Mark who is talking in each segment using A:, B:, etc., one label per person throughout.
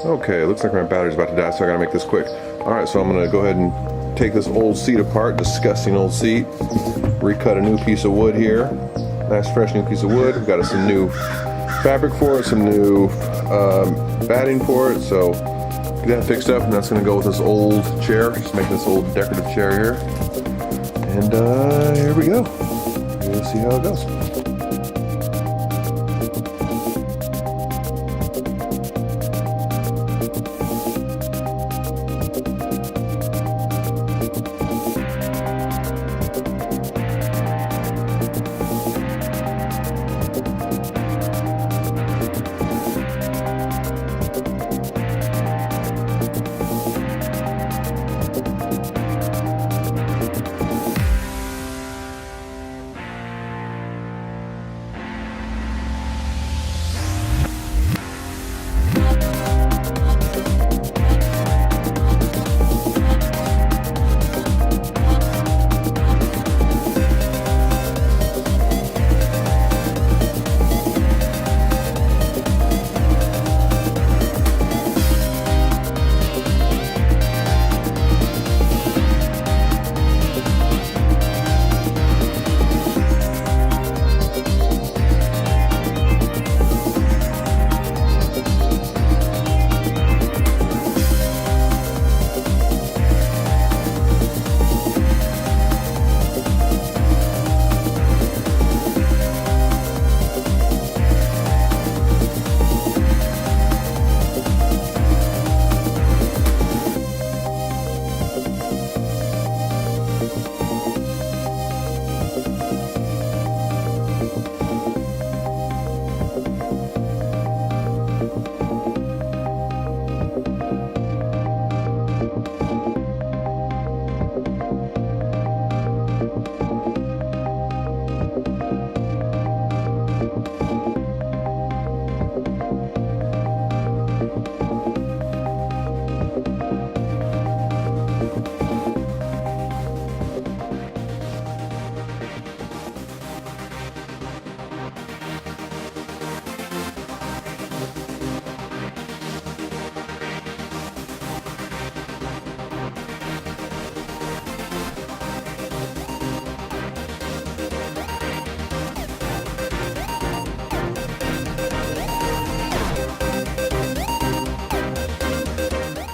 A: Okay, it looks like my battery's about to die, so I gotta make this quick. Alright, so I'm gonna go ahead and take this old seat apart, disgusting old seat. Recut a new piece of wood here. Nice fresh new piece of wood. We've got some new fabric for it, some new batting for it, so get that fixed up, and that's gonna go with this old chair. Just making this old decorative chair here. And here we go. We'll see how it goes.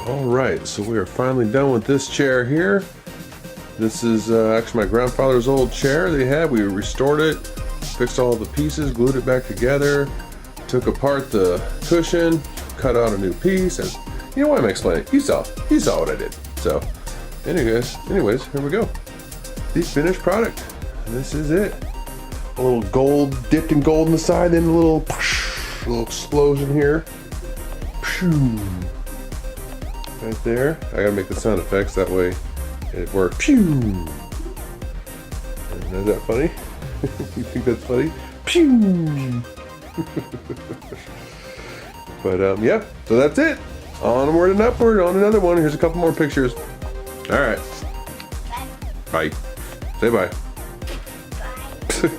A: Alright, so we are finally done with this chair here. This is actually my grandfather's old chair they had. We restored it, fixed all the pieces, glued it back together, took apart the cushion, cut out a new piece, and you know what, I'm explaining. You saw what I did. So, anyways, here we go. The finished product. This is it. A little gold, dipped in gold on the side, then a little explosion here. Right there. I gotta make the sound effects, that way it works. Pew! Is that funny? You think that's funny? Pew! But yeah, so that's it. Onward and upward on another one. Here's a couple more pictures. Alright. Bye. Say bye.
B: Bye.